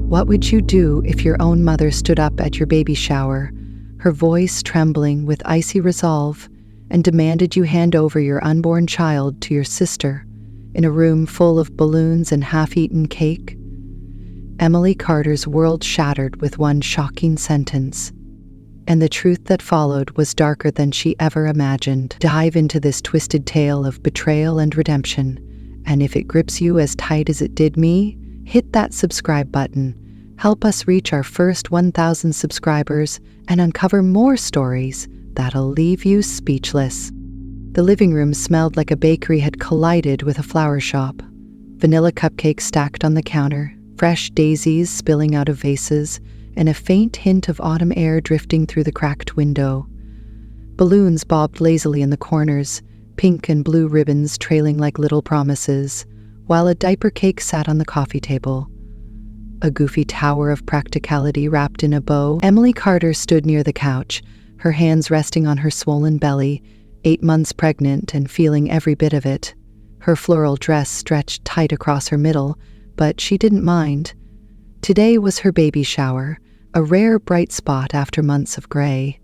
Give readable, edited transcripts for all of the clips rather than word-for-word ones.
What would you do if your own mother stood up at your baby shower, her voice trembling with icy resolve, and demanded you hand over your unborn child to your sister in a room full of balloons and half-eaten cake? Emily Carter's world shattered with one shocking sentence, and the truth that followed was darker than she ever imagined. Dive into this twisted tale of betrayal and redemption, and if it grips you as tight as it did me, hit that subscribe button. Help us reach our first 1,000 subscribers and uncover more stories that'll leave you speechless. The living room smelled like a bakery had collided with a flower shop. Vanilla cupcakes stacked on the counter, fresh daisies spilling out of vases, and a faint hint of autumn air drifting through the cracked window. Balloons bobbed lazily in the corners, pink and blue ribbons trailing like little promises, while a diaper cake sat on the coffee table. A goofy tower of practicality wrapped in a bow. Emily Carter stood near the couch, her hands resting on her swollen belly, 8 months pregnant and feeling every bit of it. Her floral dress stretched tight across her middle, but she didn't mind. Today was her baby shower, a rare bright spot after months of gray.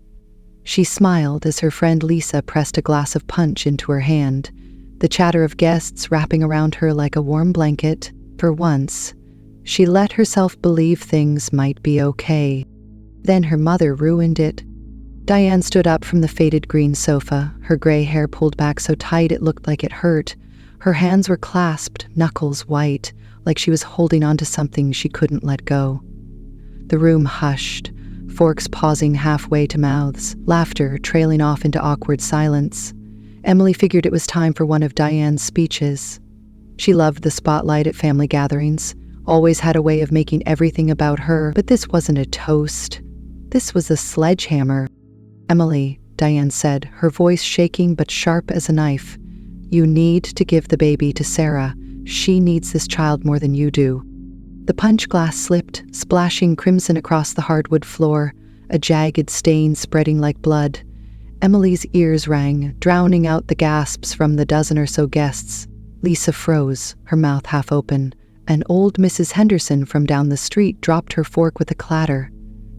She smiled as her friend Lisa pressed a glass of punch into her hand, the chatter of guests wrapping around her like a warm blanket. For once, she let herself believe things might be okay. Then her mother ruined it. Diane stood up from the faded green sofa, her gray hair pulled back so tight it looked like it hurt. Her hands were clasped, knuckles white, like she was holding onto something she couldn't let go. The room hushed, forks pausing halfway to mouths, laughter trailing off into awkward silence. Emily figured it was time for one of Diane's speeches. She loved the spotlight at family gatherings, always had a way of making everything about her, but this wasn't a toast. This was a sledgehammer. "Emily," Diane said, her voice shaking but sharp as a knife, "you need to give the baby to Sarah. She needs this child more than you do." The punch glass slipped, splashing crimson across the hardwood floor, a jagged stain spreading like blood. Emily's ears rang, drowning out the gasps from the dozen or so guests. Lisa froze, her mouth half open, and old Mrs. Henderson from down the street dropped her fork with a clatter.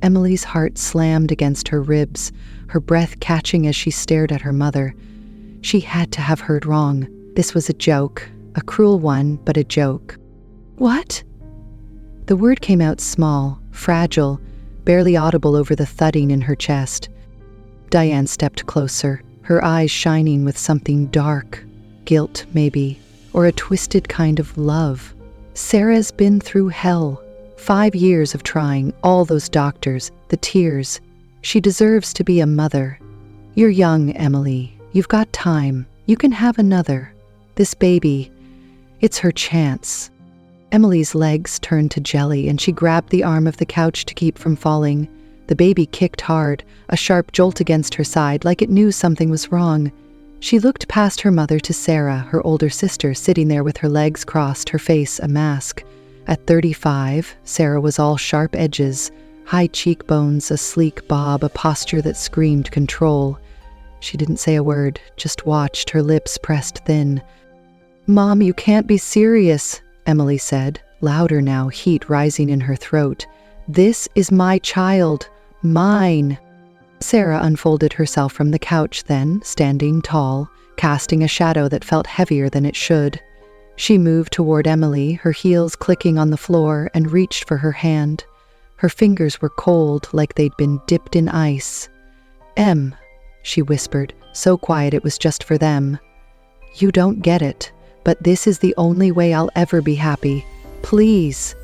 Emily's heart slammed against her ribs, her breath catching as she stared at her mother. She had to have heard wrong. This was a joke, a cruel one, but a joke. "What?" The word came out small, fragile, barely audible over the thudding in her chest. Diane stepped closer, her eyes shining with something dark, guilt maybe, or a twisted kind of love. "Sarah's been through hell. 5 years of trying, all those doctors, the tears. She deserves to be a mother. You're young, Emily. You've got time. You can have another. This baby, it's her chance." Emily's legs turned to jelly and she grabbed the arm of the couch to keep from falling. The baby kicked hard, a sharp jolt against her side, like it knew something was wrong. She looked past her mother to Sarah, her older sister, sitting there with her legs crossed, her face a mask. At 35, Sarah was all sharp edges, high cheekbones, a sleek bob, a posture that screamed control. She didn't say a word, just watched, her lips pressed thin. "Mom, you can't be serious," Emily said, louder now, heat rising in her throat. "This is my child. Mine." Sarah unfolded herself from the couch then, standing tall, casting a shadow that felt heavier than it should. She moved toward Emily, her heels clicking on the floor, and reached for her hand. Her fingers were cold, like they'd been dipped in ice. "Em," she whispered, so quiet it was just for them. "You don't get it, but this is the only way I'll ever be happy. Please."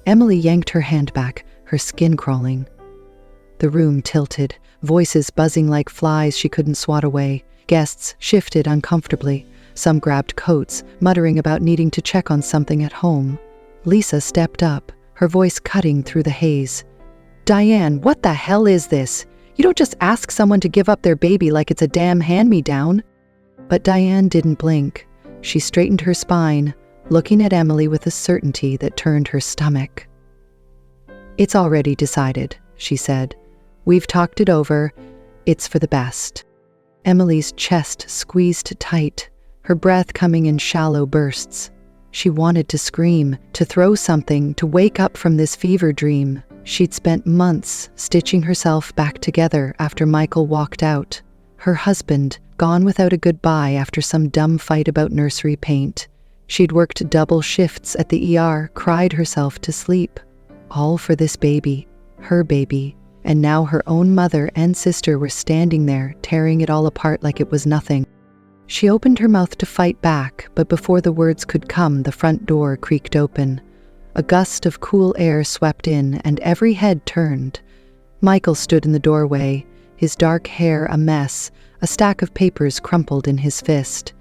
Emily yanked her hand back, her skin crawling. The room tilted, voices buzzing like flies she couldn't swat away. Guests shifted uncomfortably. Some grabbed coats, muttering about needing to check on something at home. Lisa stepped up, her voice cutting through the haze. "Diane, what the hell is this? You don't just ask someone to give up their baby like it's a damn hand-me-down." But Diane didn't blink. She straightened her spine, looking at Emily with a certainty that turned her stomach. "It's already decided," she said. "We've talked it over. It's for the best." Emily's chest squeezed tight, her breath coming in shallow bursts. She wanted to scream, to throw something, to wake up from this fever dream. She'd spent months stitching herself back together after Michael walked out. Her husband, gone without a goodbye after some dumb fight about nursery paint. She'd worked double shifts at the ER, cried herself to sleep. All for this baby, her baby. And now her own mother and sister were standing there, tearing it all apart like it was nothing. She opened her mouth to fight back, but before the words could come, the front door creaked open. A gust of cool air swept in, and every head turned. Michael stood in the doorway, his dark hair a mess, a stack of papers crumpled in his fist.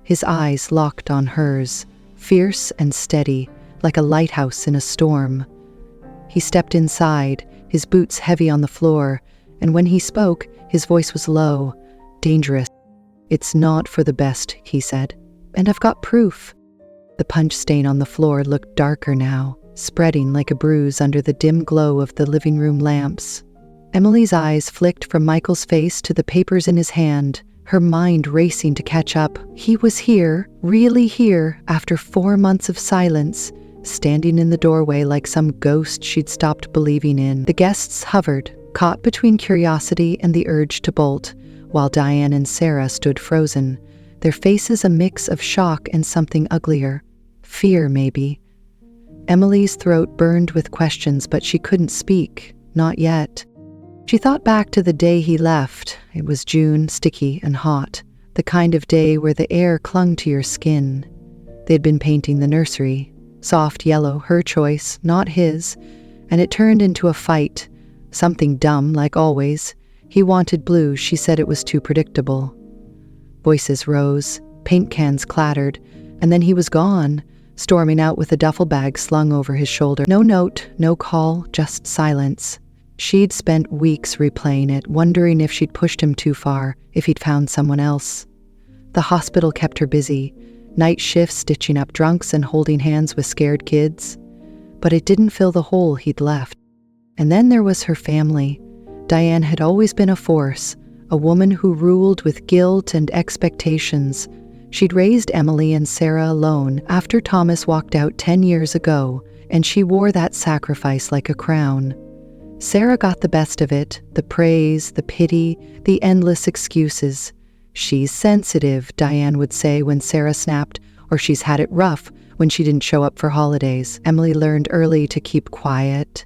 His eyes locked on hers, fierce and steady, like a lighthouse in a storm. He stepped inside, his boots heavy on the floor, and when he spoke, his voice was low, dangerous. "It's not for the best," he said, "and I've got proof." The punch stain on the floor looked darker now, spreading like a bruise under the dim glow of the living room lamps. Emily's eyes flicked from Michael's face to the papers in his hand, her mind racing to catch up. He was here, really here, after 4 months of silence, standing in the doorway like some ghost she'd stopped believing in. The guests hovered, caught between curiosity and the urge to bolt, while Diane and Sarah stood frozen, their faces a mix of shock and something uglier. Fear, maybe. Emily's throat burned with questions, but she couldn't speak. Not yet. She thought back to the day he left. It was June, sticky and hot, the kind of day where the air clung to your skin. They'd been painting the nursery. Soft yellow, her choice, not his, and it turned into a fight. Something dumb, like always. He wanted blue, she said it was too predictable. Voices rose, paint cans clattered, and then he was gone, storming out with a duffel bag slung over his shoulder. No note, no call, just silence. She'd spent weeks replaying it, wondering if she'd pushed him too far, if he'd found someone else. The hospital kept her busy, night shifts stitching up drunks and holding hands with scared kids. But it didn't fill the hole he'd left. And then there was her family. Diane had always been a force, a woman who ruled with guilt and expectations. She'd raised Emily and Sarah alone after Thomas walked out 10 years ago, and she wore that sacrifice like a crown. Sarah got the best of it, the praise, the pity, the endless excuses. "She's sensitive," Diane would say when Sarah snapped, or "she's had it rough" when she didn't show up for holidays. Emily learned early to keep quiet,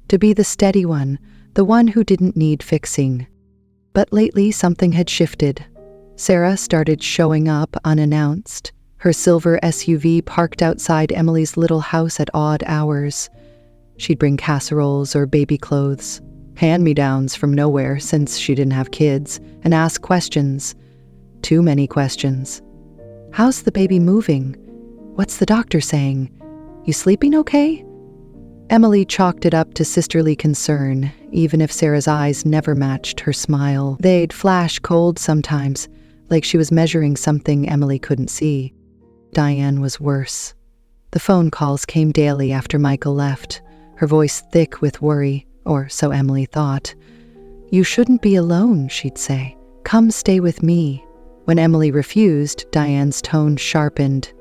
to be the steady one, the one who didn't need fixing. But lately something had shifted. Sarah started showing up unannounced, her silver SUV parked outside Emily's little house at odd hours. She'd bring casseroles or baby clothes, hand-me-downs from nowhere since she didn't have kids, and ask questions. Too many questions. "How's the baby moving? What's the doctor saying? You sleeping okay?" Emily chalked it up to sisterly concern, even if Sarah's eyes never matched her smile. They'd flash cold sometimes, like she was measuring something Emily couldn't see. Diane was worse. The phone calls came daily after Michael left, her voice thick with worry, or so Emily thought. "You shouldn't be alone," she'd say. "Come stay with me." When Emily refused, Diane's tone sharpened.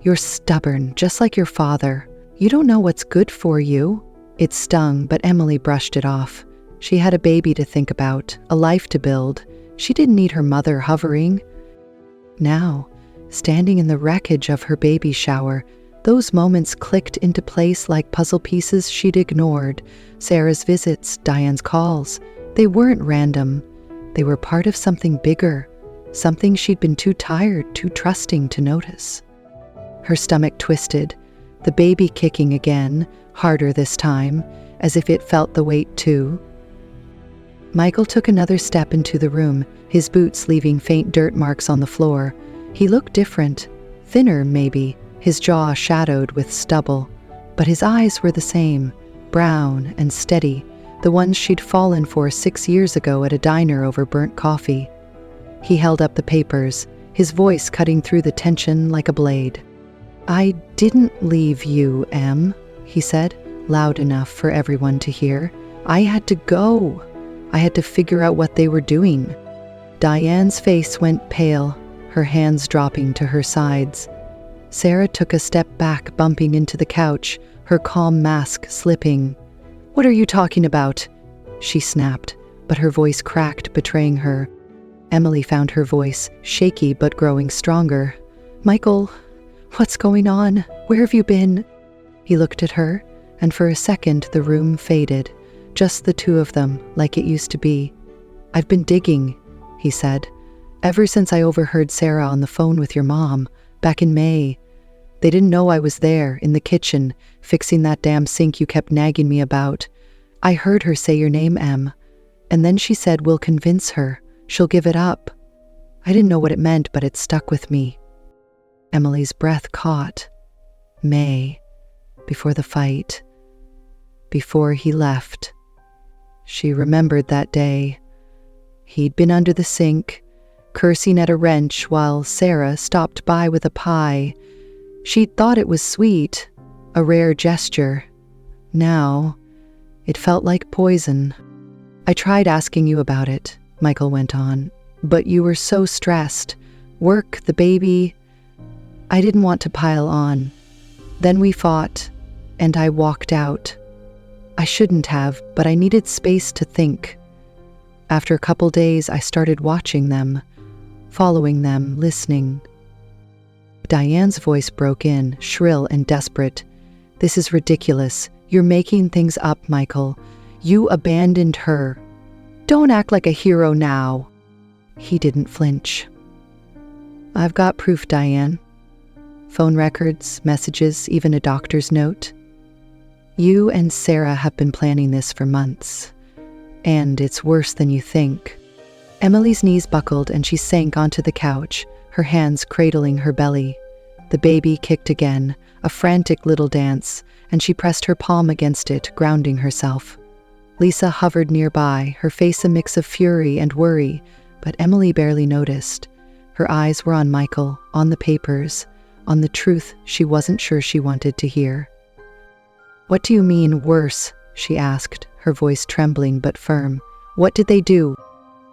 "You're stubborn, just like your father. You don't know what's good for you." It stung, but Emily brushed it off. She had a baby to think about, a life to build. She didn't need her mother hovering. Now, standing in the wreckage of her baby shower, those moments clicked into place like puzzle pieces she'd ignored. Sarah's visits, Diane's calls. They weren't random. They were part of something bigger, something she'd been too tired, too trusting to notice. Her stomach twisted, the baby kicking again, harder this time, as if it felt the weight too. Michael took another step into the room, his boots leaving faint dirt marks on the floor. He looked different, thinner maybe, his jaw shadowed with stubble. But his eyes were the same, brown and steady, the ones she'd fallen for 6 years ago at a diner over burnt coffee. He held up the papers, his voice cutting through the tension like a blade. "I didn't leave you, Em," he said, loud enough for everyone to hear. "I had to go. I had to figure out what they were doing." Diane's face went pale, her hands dropping to her sides. Sarah took a step back, bumping into the couch, her calm mask slipping. "What are you talking about?" she snapped, but her voice cracked, betraying her. Emily found her voice, shaky but growing stronger. "Michael, what's going on? Where have you been?" He looked at her, and for a second the room faded, just the two of them, like it used to be. "I've been digging," he said. "Ever since I overheard Sarah on the phone with your mom, back in May. They didn't know I was there, in the kitchen, fixing that damn sink you kept nagging me about. I heard her say your name, Em, and then she said we'll convince her. She'll give it up. I didn't know what it meant, but it stuck with me." Emily's breath caught. May. Before the fight. Before he left. She remembered that day. He'd been under the sink, cursing at a wrench while Sarah stopped by with a pie. She'd thought it was sweet, a rare gesture. Now, it felt like poison. "I tried asking you about it," Michael went on, "but you were so stressed. Work, the baby. I didn't want to pile on. Then we fought, and I walked out. I shouldn't have, but I needed space to think. After a couple days, I started watching them, following them, listening." Diane's voice broke in, shrill and desperate. "This is ridiculous. You're making things up, Michael. You abandoned her. Don't act like a hero now." He didn't flinch. "I've got proof, Diane. Phone records, messages, even a doctor's note. You and Sarah have been planning this for months. And it's worse than you think." Emily's knees buckled and she sank onto the couch, her hands cradling her belly. The baby kicked again, a frantic little dance, and she pressed her palm against it, grounding herself. Lisa hovered nearby, her face a mix of fury and worry, but Emily barely noticed. Her eyes were on Michael, on the papers, on the truth she wasn't sure she wanted to hear. "What do you mean, worse?" she asked, her voice trembling but firm. "What did they do?"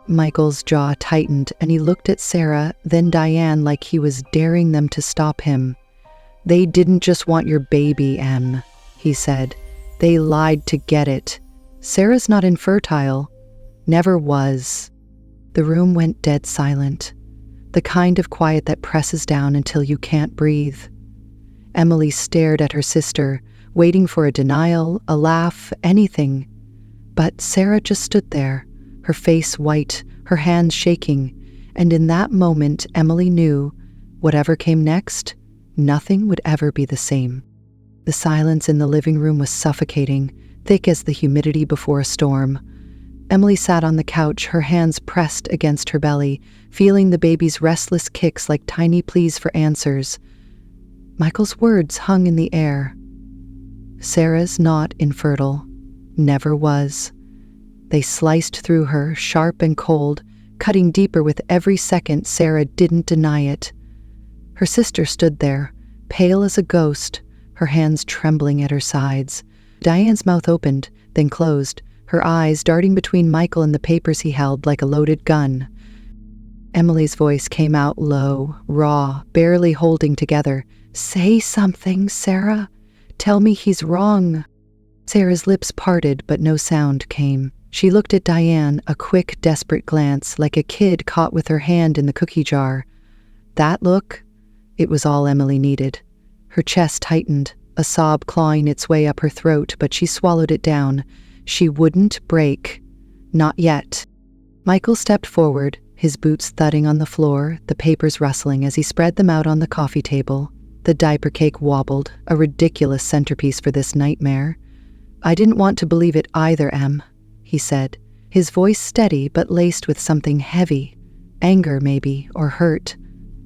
Michael's jaw tightened, and he looked at Sarah, then Diane, like he was daring them to stop him. "They didn't just want your baby, Em," he said. "They lied to get it. Sarah's not infertile. Never was." The room went dead silent, the kind of quiet that presses down until you can't breathe. Emily stared at her sister, waiting for a denial, a laugh, anything. But Sarah just stood there, her face white, her hands shaking, and in that moment Emily knew, whatever came next, nothing would ever be the same. The silence in the living room was suffocating, thick as the humidity before a storm. Emily sat on the couch, her hands pressed against her belly, feeling the baby's restless kicks like tiny pleas for answers. Michael's words hung in the air. "Sarah's not infertile. Never was." They sliced through her, sharp and cold, cutting deeper with every second. Sarah didn't deny it. Her sister stood there, pale as a ghost, her hands trembling at her sides. Diane's mouth opened, then closed, her eyes darting between Michael and the papers he held like a loaded gun. Emily's voice came out low, raw, barely holding together. "Say something, Sarah. Tell me he's wrong." Sarah's lips parted, but no sound came. She looked at Diane, a quick, desperate glance, like a kid caught with her hand in the cookie jar. That look? It was all Emily needed. Her chest tightened, a sob clawing its way up her throat, but she swallowed it down. She wouldn't break. Not yet. Michael stepped forward, his boots thudding on the floor, the papers rustling as he spread them out on the coffee table. The diaper cake wobbled, a ridiculous centerpiece for this nightmare. "I didn't want to believe it either, Em," he said, his voice steady but laced with something heavy. Anger, maybe, or hurt.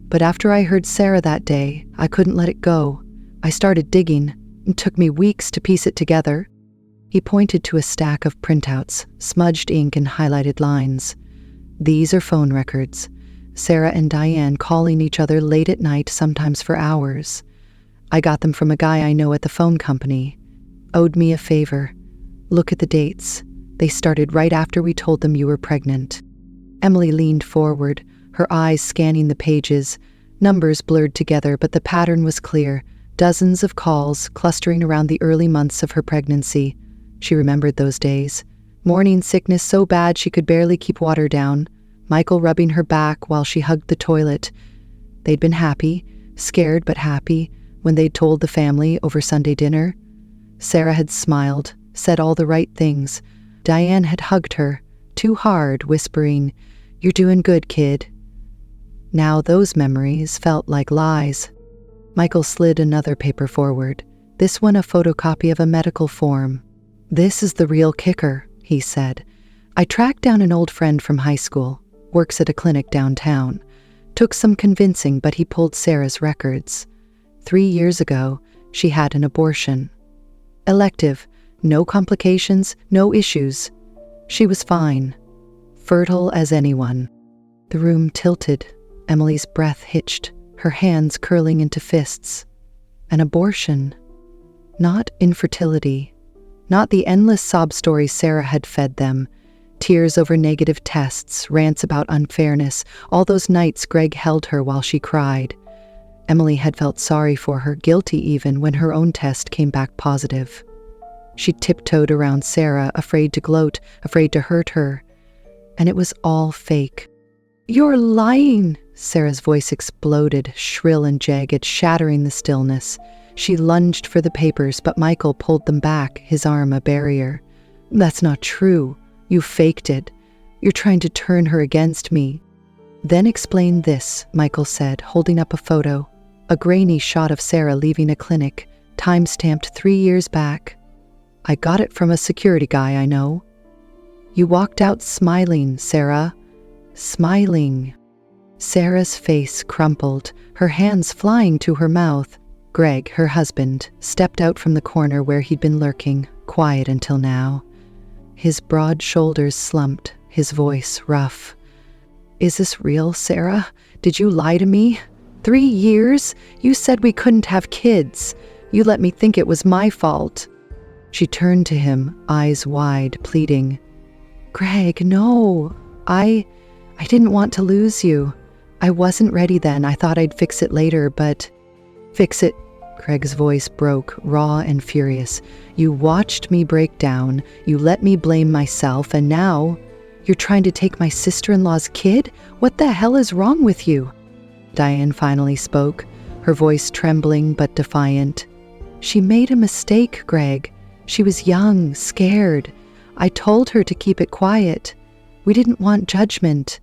"But after I heard Sarah that day, I couldn't let it go. I started digging. It took me weeks to piece it together." He pointed to a stack of printouts, smudged ink and highlighted lines. "These are phone records. Sarah and Diane calling each other late at night, sometimes for hours. I got them from a guy I know at the phone company. Owed me a favor. Look at the dates. They started right after we told them you were pregnant." Emily leaned forward, her eyes scanning the pages. Numbers blurred together, but the pattern was clear. Dozens of calls clustering around the early months of her pregnancy. She remembered those days. Morning sickness so bad she could barely keep water down. Michael rubbing her back while she hugged the toilet. They'd been happy, scared but happy, when they'd told the family over Sunday dinner. Sarah had smiled, said all the right things. Diane had hugged her, too hard, whispering, "You're doing good, kid." Now those memories felt like lies. Michael slid another paper forward, this one a photocopy of a medical form. "This is the real kicker," he said. "I tracked down an old friend from high school, works at a clinic downtown. Took some convincing, but he pulled Sarah's records. 3 years ago, she had an abortion. Elective, no complications, no issues. She was fine, fertile as anyone." The room tilted. Emily's breath hitched, her hands curling into fists. An abortion. Not infertility. Not the endless sob stories Sarah had fed them. Tears over negative tests, rants about unfairness, all those nights Greg held her while she cried. Emily had felt sorry for her, guilty even, when her own test came back positive. She tiptoed around Sarah, afraid to gloat, afraid to hurt her. And it was all fake. "You're lying!" Sarah's voice exploded, shrill and jagged, shattering the stillness. She lunged for the papers, but Michael pulled them back, his arm a barrier. "That's not true. You faked it. You're trying to turn her against me." "Then explain this," Michael said, holding up a photo. A grainy shot of Sarah leaving a clinic, time-stamped 3 years back. "I got it from a security guy I know." "You walked out smiling, Sarah. Smiling." Sarah's face crumpled, her hands flying to her mouth. Greg, her husband, stepped out from the corner where he'd been lurking, quiet until now. His broad shoulders slumped, his voice rough. "Is this real, Sarah? Did you lie to me? 3 years? You said we couldn't have kids. You let me think it was my fault." She turned to him, eyes wide, pleading. "Greg, no. I didn't want to lose you. I wasn't ready then. I thought I'd fix it later, but..." "Fix it?" Greg's voice broke, raw and furious. "You watched me break down, you let me blame myself, and now you're trying to take my sister-in-law's kid? What the hell is wrong with you?" Diane finally spoke, her voice trembling but defiant. "She made a mistake, Greg. She was young, scared. I told her to keep it quiet. We didn't want judgment.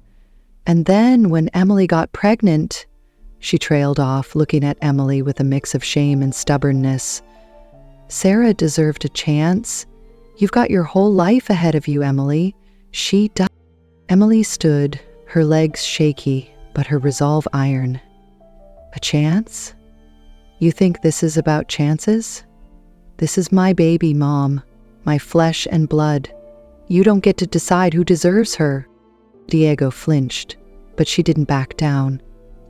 And then when Emily got pregnant..." She trailed off, looking at Emily with a mix of shame and stubbornness. "Sarah deserved a chance. You've got your whole life ahead of you, Emily. She died." Emily stood, her legs shaky, but her resolve iron. "A chance? You think this is about chances? This is my baby, Mom, my flesh and blood. You don't get to decide who deserves her." Diego flinched, but she didn't back down.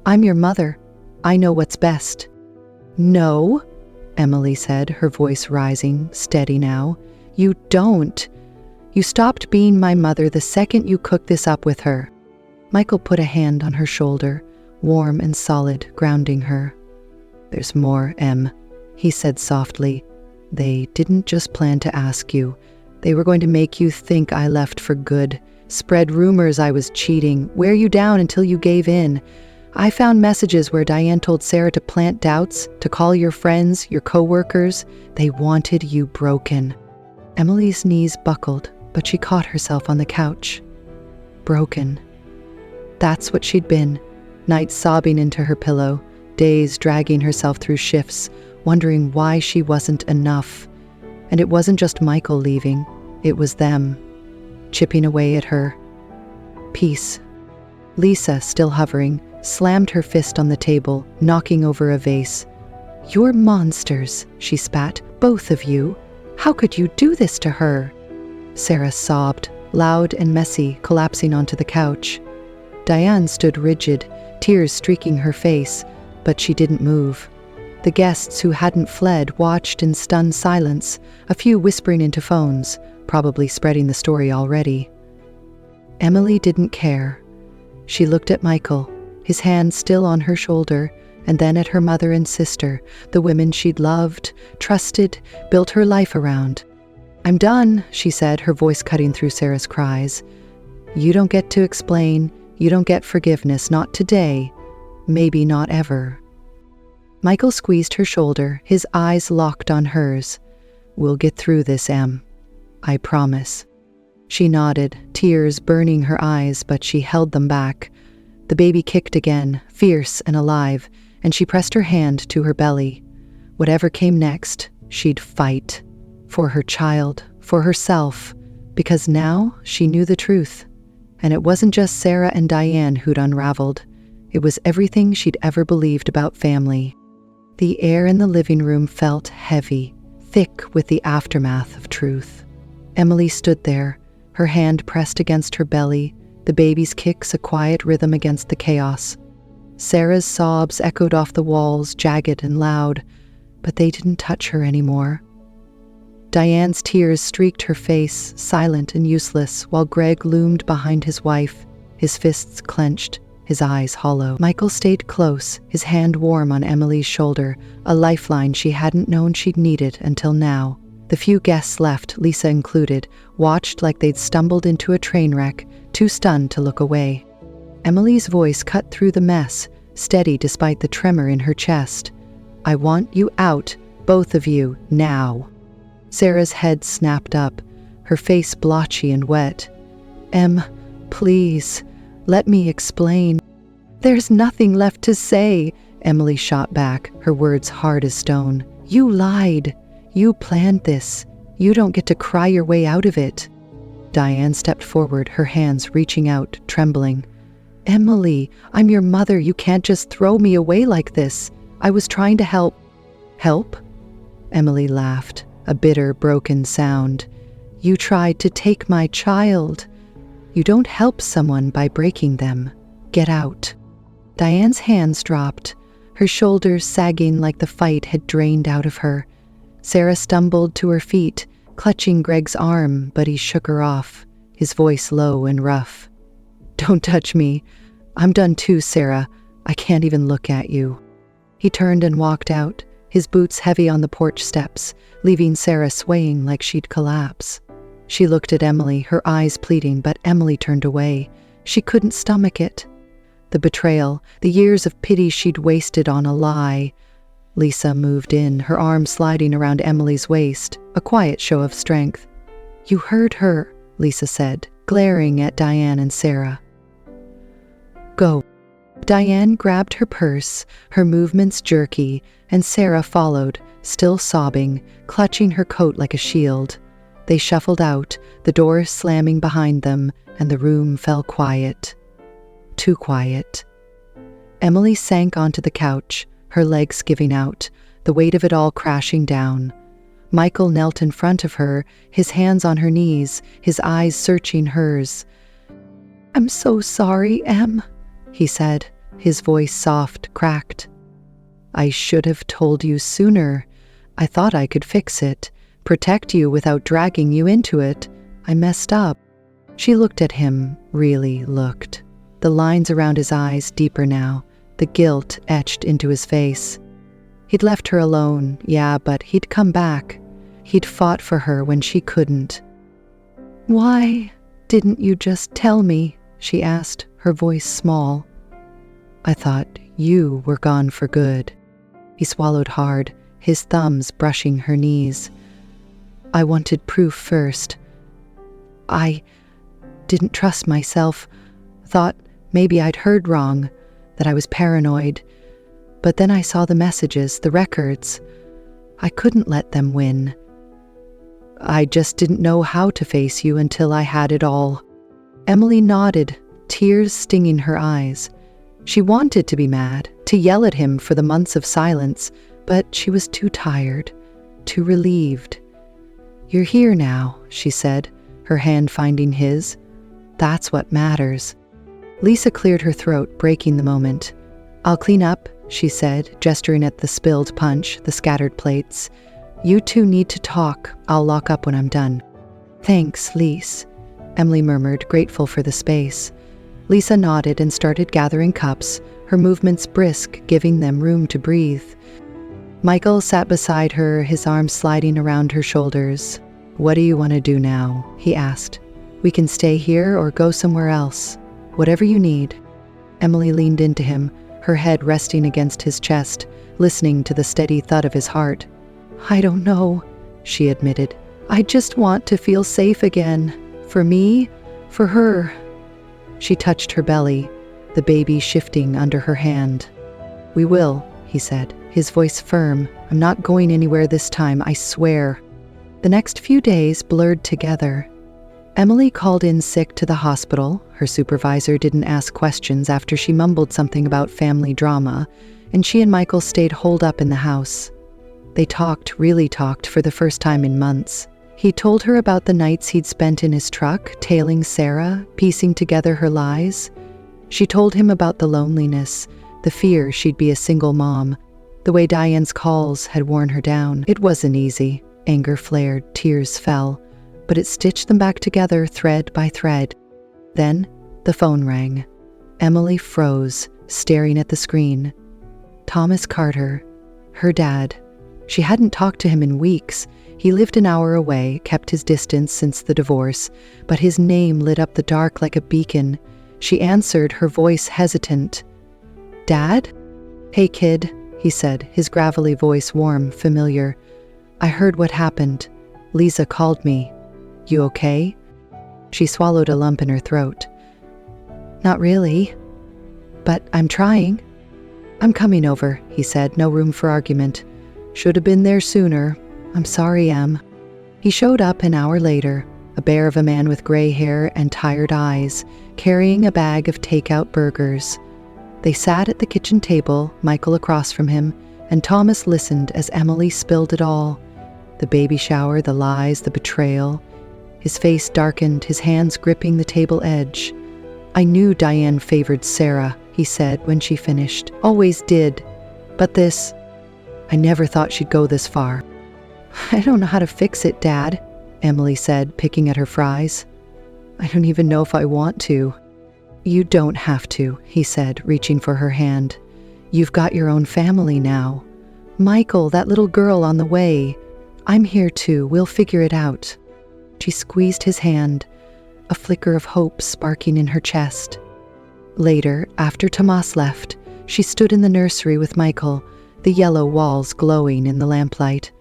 "I'm your mother. I know what's best." "No," Emily said, her voice rising, steady now. "You don't. You stopped being my mother the second you cooked this up with her." Michael put a hand on her shoulder, warm and solid, grounding her. "There's more, Em," he said softly. "They didn't just plan to ask you. They were going to make you think I left for good, spread rumors I was cheating, wear you down until you gave in. I found messages where Diane told Sarah to plant doubts, to call your friends, your co-workers. They wanted you broken." Emily's knees buckled, but she caught herself on the couch. Broken. That's what she'd been, nights sobbing into her pillow, days dragging herself through shifts, wondering why she wasn't enough. And it wasn't just Michael leaving, it was them, chipping away at her. Peace. Lisa, still hovering, slammed her fist on the table, knocking over a vase. "You're monsters," she spat, "both of you. How could you do this to her?" Sarah sobbed, loud and messy, collapsing onto the couch. Diane stood rigid, tears streaking her face, but she didn't move. The guests who hadn't fled watched in stunned silence, a few whispering into phones, probably spreading the story already. Emily didn't care. She looked at Michael, his hand still on her shoulder, and then at her mother and sister, the women she'd loved, trusted, built her life around. "I'm done," she said, her voice cutting through Sarah's cries. "You don't get to explain. You don't get forgiveness. Not today. Maybe not ever." Michael squeezed her shoulder, his eyes locked on hers. "We'll get through this, Em. I promise." She nodded, tears burning her eyes, but she held them back. The baby kicked again, fierce and alive, and she pressed her hand to her belly. Whatever came next, she'd fight. For her child, for herself, because now she knew the truth. And it wasn't just Sarah and Diane who'd unraveled. It was everything she'd ever believed about family. The air in the living room felt heavy, thick with the aftermath of truth. Emily stood there, her hand pressed against her belly, the baby's kicks a quiet rhythm against the chaos. Sarah's sobs echoed off the walls, jagged and loud, but they didn't touch her anymore. Diane's tears streaked her face, silent and useless, while Greg loomed behind his wife, his fists clenched, his eyes hollow. Michael stayed close, his hand warm on Emily's shoulder, a lifeline she hadn't known she'd needed until now. The few guests left, Lisa included, watched like they'd stumbled into a train wreck, too stunned to look away. Emily's voice cut through the mess, steady despite the tremor in her chest. "I want you out, both of you, now." Sarah's head snapped up, her face blotchy and wet. "Em, please, let me explain." "There's nothing left to say," Emily shot back, her words hard as stone. "You lied. You planned this. You don't get to cry your way out of it." Diane stepped forward, her hands reaching out, trembling. "Emily, I'm your mother. You can't just throw me away like this. I was trying to help." "Help?" Emily laughed, a bitter, broken sound. "You tried to take my child. You don't help someone by breaking them. Get out." Diane's hands dropped, her shoulders sagging like the fight had drained out of her. Sarah stumbled to her feet, clutching Greg's arm, but he shook her off, his voice low and rough. "Don't touch me. I'm done too, Sarah. I can't even look at you." He turned and walked out, his boots heavy on the porch steps, leaving Sarah swaying like she'd collapse. She looked at Emily, her eyes pleading, but Emily turned away. She couldn't stomach it. The betrayal, the years of pity she'd wasted on a lie. Lisa moved in, her arm sliding around Emily's waist, a quiet show of strength. "You heard her," Lisa said, glaring at Diane and Sarah. "Go." Diane grabbed her purse, her movements jerky, and Sarah followed, still sobbing, clutching her coat like a shield. They shuffled out, the door slamming behind them, and the room fell quiet. Too quiet. Emily sank onto the couch, her legs giving out, the weight of it all crashing down. Michael knelt in front of her, his hands on her knees, his eyes searching hers. "I'm so sorry, Em," he said, his voice soft, cracked. "I should have told you sooner. I thought I could fix it, protect you without dragging you into it. I messed up." She looked at him, really looked. The lines around his eyes deeper now, the guilt etched into his face. He'd left her alone, yeah, but he'd come back. He'd fought for her when she couldn't. "Why didn't you just tell me?" she asked, her voice small. "I thought you were gone for good." He swallowed hard, his thumbs brushing her knees. "I wanted proof first. I didn't trust myself, thought maybe I'd heard wrong, that I was paranoid. But then I saw the messages, the records. I couldn't let them win. I just didn't know how to face you until I had it all." Emily nodded, tears stinging her eyes. She wanted to be mad, to yell at him for the months of silence, but she was too tired, too relieved. "You're here now," she said, her hand finding his. "That's what matters." Lisa cleared her throat, breaking the moment. "I'll clean up," she said, gesturing at the spilled punch, the scattered plates. "You two need to talk. I'll lock up when I'm done." "Thanks, Lise," Emily murmured, grateful for the space. Lisa nodded and started gathering cups, her movements brisk, giving them room to breathe. Michael sat beside her, his arms sliding around her shoulders. "What do you want to do now?" he asked. "We can stay here or go somewhere else. Whatever you need." Emily leaned into him, her head resting against his chest, listening to the steady thud of his heart. "I don't know," she admitted. "I just want to feel safe again. For me, for her." She touched her belly, the baby shifting under her hand. "We will," he said, his voice firm. "I'm not going anywhere this time, I swear." The next few days blurred together. Emily called in sick to the hospital. Her supervisor didn't ask questions after she mumbled something about family drama, and she and Michael stayed holed up in the house. They talked, really talked, for the first time in months. He told her about the nights he'd spent in his truck, tailing Sarah, piecing together her lies. She told him about the loneliness, the fear she'd be a single mom, the way Diane's calls had worn her down. It wasn't easy. Anger flared, tears fell, but it stitched them back together thread by thread. Then the phone rang. Emily froze, staring at the screen. Thomas Carter, her dad. She hadn't talked to him in weeks. He lived an hour away, kept his distance since the divorce, but his name lit up the dark like a beacon. She answered, her voice hesitant. "Dad?" "Hey, kid," he said, his gravelly voice warm, familiar. "I heard what happened. Lisa called me. You okay?" She swallowed a lump in her throat. "Not really, but I'm trying." "I'm coming over," he said, no room for argument. "Should have been there sooner. I'm sorry, Em." He showed up an hour later, a bear of a man with gray hair and tired eyes, carrying a bag of takeout burgers. They sat at the kitchen table, Michael across from him, and Thomas listened as Emily spilled it all. The baby shower, the lies, the betrayal. His face darkened, his hands gripping the table edge. "I knew Diane favored Sarah," he said when she finished. "Always did. But this, I never thought she'd go this far." "I don't know how to fix it, Dad," Emily said, picking at her fries. "I don't even know if I want to." "You don't have to," he said, reaching for her hand. "You've got your own family now. Michael, that little girl on the way. I'm here too. We'll figure it out." She squeezed his hand, a flicker of hope sparking in her chest. Later, after Tomas left, she stood in the nursery with Michael, the yellow walls glowing in the lamplight.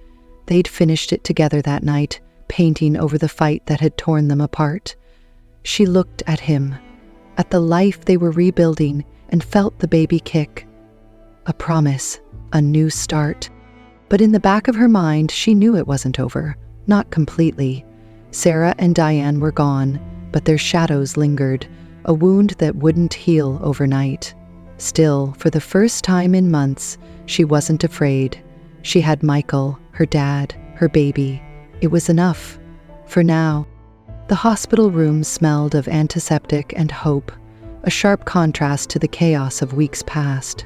They'd finished it together that night, painting over the fight that had torn them apart. She looked at him, at the life they were rebuilding, and felt the baby kick. A promise, a new start. But in the back of her mind, she knew it wasn't over. Not completely. Sarah and Diane were gone, but their shadows lingered, a wound that wouldn't heal overnight. Still, for the first time in months, she wasn't afraid. She had Michael, her dad, her baby. It was enough. For now. The hospital room smelled of antiseptic and hope, a sharp contrast to the chaos of weeks past.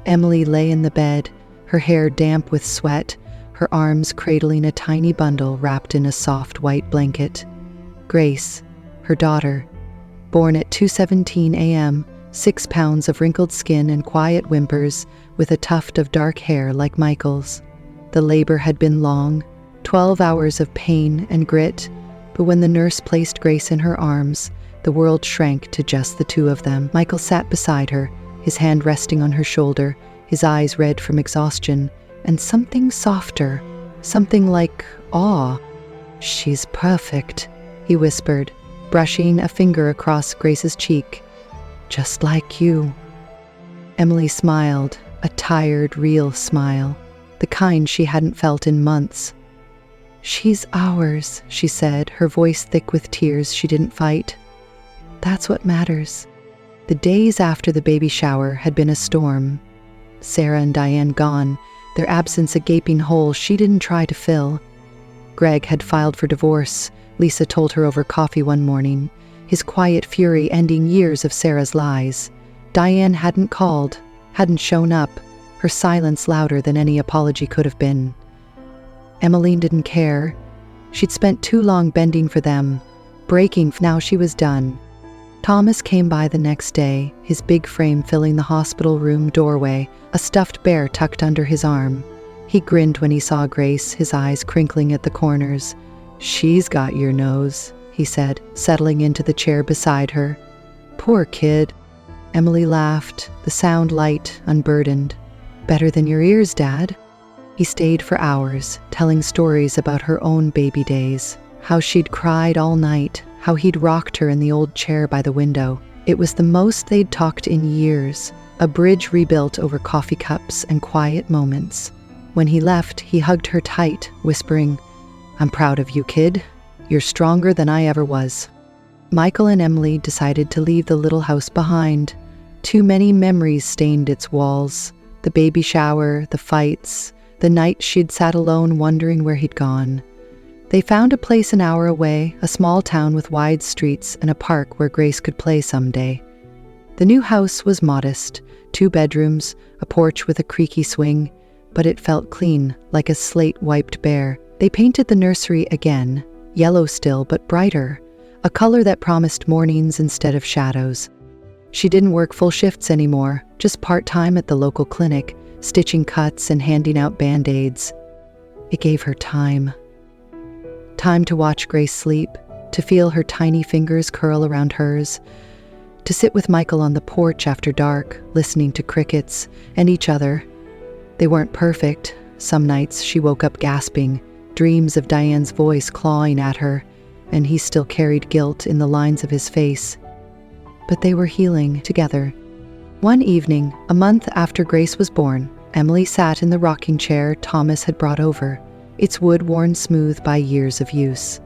Emily lay in the bed, her hair damp with sweat, her arms cradling a tiny bundle wrapped in a soft white blanket. Grace, her daughter, born at 2:17 a.m., 6 pounds of wrinkled skin and quiet whimpers, with a tuft of dark hair like Michael's. The labor had been long, 12 hours of pain and grit, but when the nurse placed Grace in her arms, the world shrank to just the two of them. Michael sat beside her, his hand resting on her shoulder, his eyes red from exhaustion, and something softer, something like awe. "She's perfect," he whispered, brushing a finger across Grace's cheek. "Just like you." Emily smiled, a tired, real smile, the kind she hadn't felt in months. "She's ours," she said, her voice thick with tears she didn't fight. "That's what matters." The days after the baby shower had been a storm. Sarah and Diane gone, their absence a gaping hole she didn't try to fill. Greg had filed for divorce, Lisa told her over coffee one morning, his quiet fury ending years of Sarah's lies. Diane hadn't called, hadn't shown up, her silence louder than any apology could have been. Emmeline didn't care. She'd spent too long bending for them, breaking. Now she was done. Thomas came by the next day, his big frame filling the hospital room doorway, a stuffed bear tucked under his arm. He grinned when he saw Grace, his eyes crinkling at the corners. "She's got your nose," he said, settling into the chair beside her. "Poor kid." Emily laughed, the sound light, unburdened. "Better than your ears, Dad." He stayed for hours, telling stories about her own baby days, how she'd cried all night, how he'd rocked her in the old chair by the window. It was the most they'd talked in years, a bridge rebuilt over coffee cups and quiet moments. When he left, he hugged her tight, whispering, "I'm proud of you, kid. You're stronger than I ever was." Michael and Emily decided to leave the little house behind. Too many memories stained its walls. The baby shower, the fights, the night she'd sat alone wondering where he'd gone. They found a place an hour away, a small town with wide streets and a park where Grace could play someday. The new house was modest, 2 bedrooms, a porch with a creaky swing, but it felt clean, like a slate wiped bare. They painted the nursery again, yellow still but brighter, a color that promised mornings instead of shadows. She didn't work full shifts anymore, just part-time at the local clinic, stitching cuts and handing out band-aids. It gave her time. Time to watch Grace sleep, to feel her tiny fingers curl around hers, to sit with Michael on the porch after dark, listening to crickets and each other. They weren't perfect. Some nights she woke up gasping, dreams of Diane's voice clawing at her, and he still carried guilt in the lines of his face. But they were healing together. One evening, a month after Grace was born, Emily sat in the rocking chair Thomas had brought over, its wood worn smooth by years of use.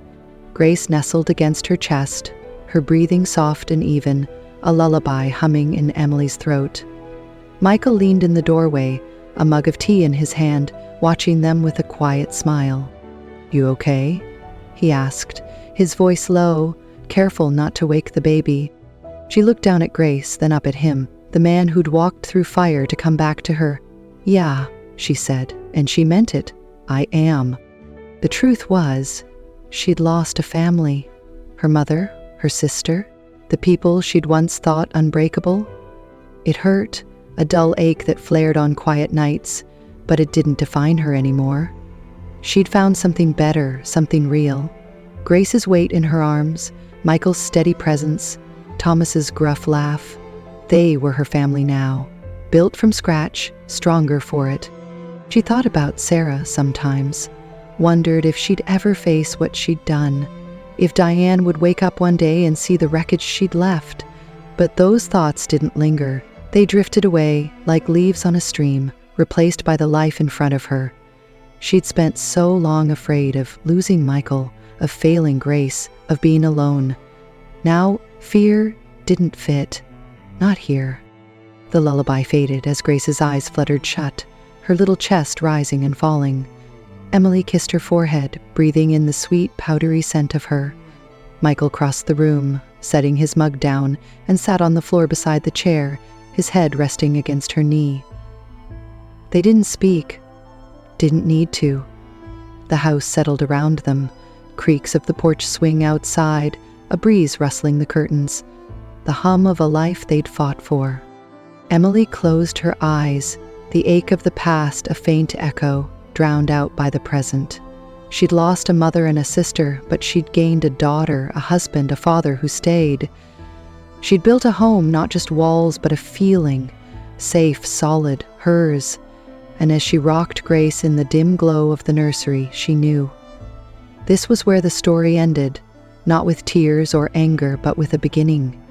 Grace nestled against her chest, her breathing soft and even, a lullaby humming in Emily's throat. Michael leaned in the doorway, a mug of tea in his hand, watching them with a quiet smile. "You okay?" he asked, his voice low, careful not to wake the baby. She looked down at Grace, then up at him, the man who'd walked through fire to come back to her. "Yeah," she said, and she meant it. "I am." The truth was, she'd lost a family. Her mother, her sister, the people she'd once thought unbreakable. It hurt, a dull ache that flared on quiet nights, but it didn't define her anymore. She'd found something better, something real. Grace's weight in her arms, Michael's steady presence, Thomas's gruff laugh. They were her family now, built from scratch, stronger for it. She thought about Sarah sometimes, wondered if she'd ever face what she'd done, if Diane would wake up one day and see the wreckage she'd left. But those thoughts didn't linger. They drifted away like leaves on a stream, replaced by the life in front of her. She'd spent so long afraid of losing Michael, of failing Grace, of being alone. Now, fear didn't fit. Not here. The lullaby faded as Grace's eyes fluttered shut, her little chest rising and falling. Emily kissed her forehead, breathing in the sweet, powdery scent of her. Michael crossed the room, setting his mug down, and sat on the floor beside the chair, his head resting against her knee. They didn't speak. Didn't need to. The house settled around them, creaks of the porch swing outside, a breeze rustling the curtains, the hum of a life they'd fought for. Emily closed her eyes, the ache of the past a faint echo, drowned out by the present. She'd lost a mother and a sister, but she'd gained a daughter, a husband, a father who stayed. She'd built a home, not just walls, but a feeling, safe, solid, hers. And as she rocked Grace in the dim glow of the nursery, she knew. This was where the story ended, not with tears or anger, but with a beginning.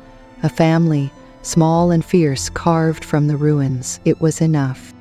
A family, small and fierce, carved from the ruins. It was enough.